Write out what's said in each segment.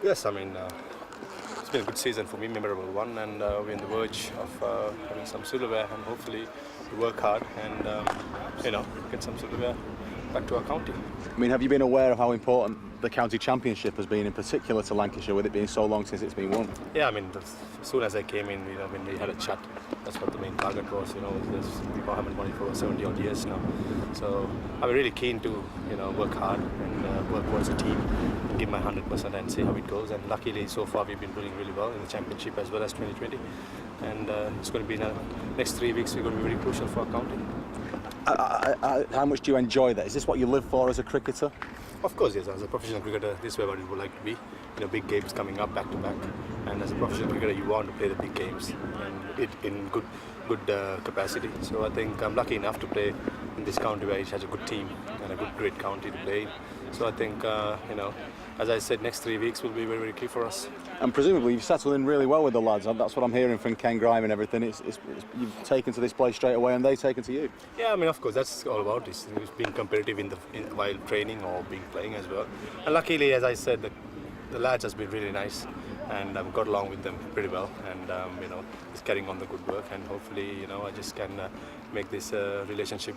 Yes, I mean, it's been a good season for me, memorable one, and we're on the verge of having some silverware, and hopefully we work hard and get some silverware back to our county. I mean, have you been aware of how important the county championship has been, in particular to Lancashire, with it being so long since it's been won? Yeah, I mean, as soon as I came in, when we had a chat, that's what the main target was. People haven't won it for 70 odd years now, so I'm really keen to work hard and work towards a team, and give my 100% and see how it goes. And luckily, so far we've been doing really well in the championship as well as 2020, and it's going to be in the next 3 weeks. We're going to be very crucial for our county. How much do you enjoy that? Is this what you live for as a cricketer? Of course, yes. As a professional cricketer, this is what you would like to be. Big games coming up back to back, and as a professional cricketer, you want to play the big games and it in good capacity. So I think I'm lucky enough to play in this county where it has a good team and a great county to play in. So I think as I said, next 3 weeks will be very, very key for us. And presumably you've settled in really well with the lads. That's what I'm hearing from Ken Grime and everything. You've taken to this place straight away, and they've taken to you. Yeah, I mean, of course, that's all about this. It's being competitive while training or playing as well. And luckily, as I said, the lads has been really nice, and I've got along with them pretty well, and just carrying on the good work, and hopefully I just can make this relationship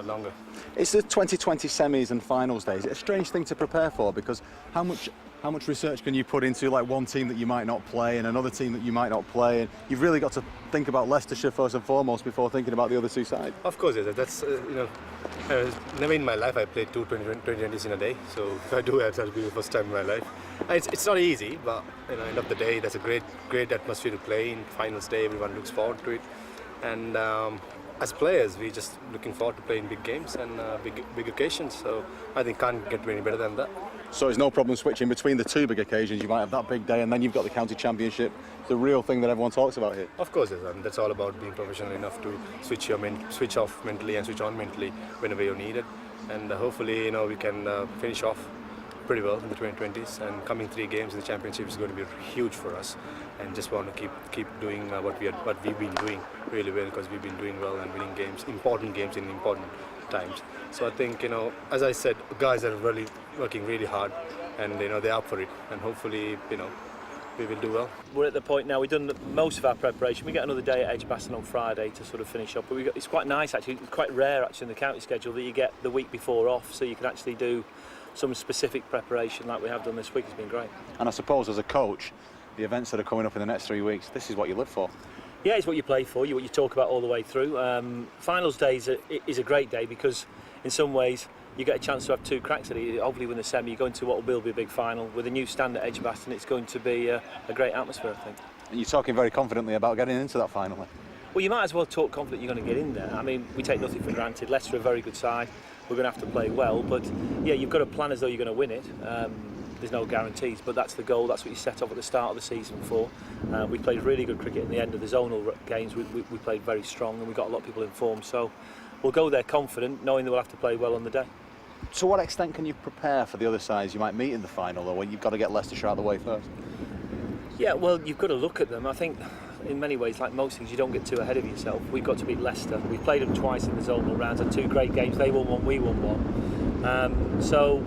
longer. It's the 2020 semis and finals days. It's a strange thing to prepare for, because how much research can you put into like one team that you might not play and another team that you might not play, and you've really got to think about Leicestershire first and foremost before thinking about the other two sides. Of course, yes. That's never in my life I played 2020s in a day, so if I do, that'll be the first time in my life. It's not easy, but end of the day, that's a great atmosphere to play in. Finals day, everyone looks forward to it, and as players, we're just looking forward to playing big games and big occasions. So I think can't get any better than that. So there's no problem switching between the two big occasions. You might have that big day, and then you've got the county championship, the real thing that everyone talks about here. Of course, yes, and that's all about being professional enough to switch off mentally and switch on mentally whenever you're needed. And hopefully, we can finish off pretty well in the 2020s. And coming 3 games in the championship is going to be huge for us. And just want to keep doing what we've been doing really well, because we've been doing well and winning games, important games in important times. So I think as I said, guys are really working really hard, and they're up for it, and hopefully we will do well. We're at the point now, we've done most of our preparation. We get another day at Edgbaston on Friday to sort of finish up, but it's quite nice actually. It's quite rare actually in the county schedule that you get the week before off, so you can actually do some specific preparation like we have done this week. Has been great. And I suppose as a coach, the events that are coming up in the next 3 weeks, this is what you live for. Yeah, it's what you play for, what you talk about all the way through. Finals day is a great day, because in some ways you get a chance to have 2 cracks at it. Hopefully win the semi, you go into what will be a big final with a new stand at Edgbaston. It's going to be a great atmosphere, I think. And you're talking very confidently about getting into that final. Well, you might as well talk confident you're going to get in there. I mean, we take nothing for granted. Leicester are a very good side. We're going to have to play well, but yeah, you've got to plan as though you're going to win it. There's no guarantees, but that's the goal. That's what you set off at the start of the season for. We played really good cricket in the end of the zonal games. We played very strong, and we got a lot of people in form. So we'll go there confident, knowing that we'll have to play well on the day. To what extent can you prepare for the other sides you might meet in the final, or when you've got to get Leicestershire out of the way first? Yeah, well, you've got to look at them. I think in many ways, like most things, you don't get too ahead of yourself. We've got to beat Leicester. We played them twice in the zonal rounds, had 2 great games. They won one, we won one. So,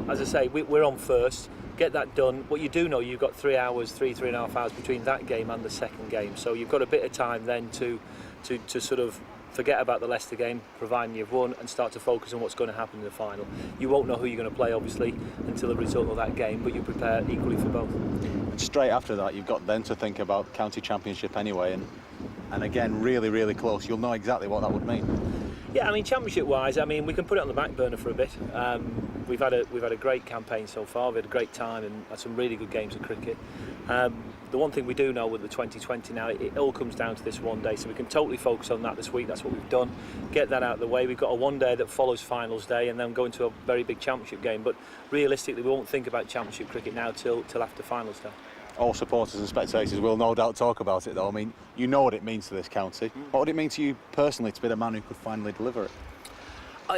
as I say, we're on first. Get that done. What you do know, you've got 3 hours, 3.5 hours between that game and the second game. So you've got a bit of time then to sort of forget about the Leicester game, providing you've won, and start to focus on what's going to happen in the final. You won't know who you're going to play, obviously, until the result of that game, but you prepare equally for both. And straight after that, you've got then to think about county championship anyway, and again, really, really close. You'll know exactly what that would mean. Yeah, I mean, championship-wise, I mean, we can put it on the back burner for a bit. We've had a great campaign so far. We've had a great time and had some really good games of cricket. The one thing we do know with the 2020 now, it all comes down to this one day, so we can totally focus on that this week. That's what we've done. Get that out of the way. We've got a one day that follows finals day, and then go into a very big championship game. But realistically, we won't think about championship cricket now till after finals day. All supporters and spectators will no doubt talk about it, though. I mean, you know what it means to this county. What would it mean to you personally to be the man who could finally deliver it?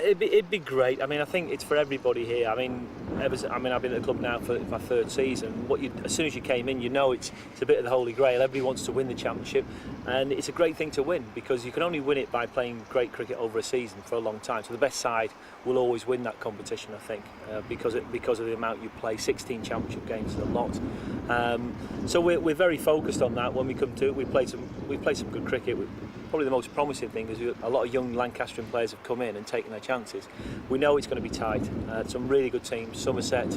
It'd be great. I mean, I think it's for everybody here. I mean, I've been at the club now for my third season. As soon as you came in, you know it's a bit of the holy grail. Everybody wants to win the championship, and it's a great thing to win because you can only win it by playing great cricket over a season for a long time. So the best side will always win that competition, I think, because of the amount you play. 16 championship games is a lot. So we're very focused on that. When we come to it, we play some good cricket. Probably the most promising thing is a lot of young Lancastrian players have come in and taken their chances. We know it's going to be tight. Some really good teams, Somerset,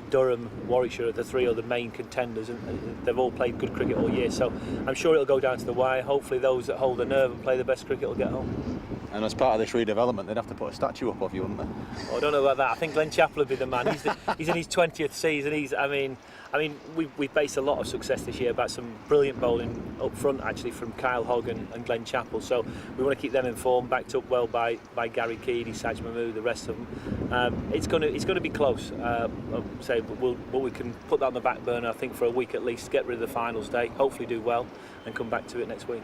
Durham, Warwickshire are the three other main contenders, and they've all played good cricket all year. So I'm sure it'll go down to the wire. Hopefully those that hold the nerve and play the best cricket will get home. And as part of this redevelopment, they'd have to put a statue up of you, wouldn't they? Oh, I don't know about that. I think Glenn Chappell would be the man. He's in his 20th season. We've based a lot of success this year about some brilliant bowling up front, actually, from Kyle Hogg and Glenn Chappell. So we want to keep them informed, backed up well by Gary Keady, Saj Mahmood, the rest of them. It's going to be close. But we can put that on the back burner, I think, for a week at least. Get rid of the finals day, hopefully do well, and come back to it next week.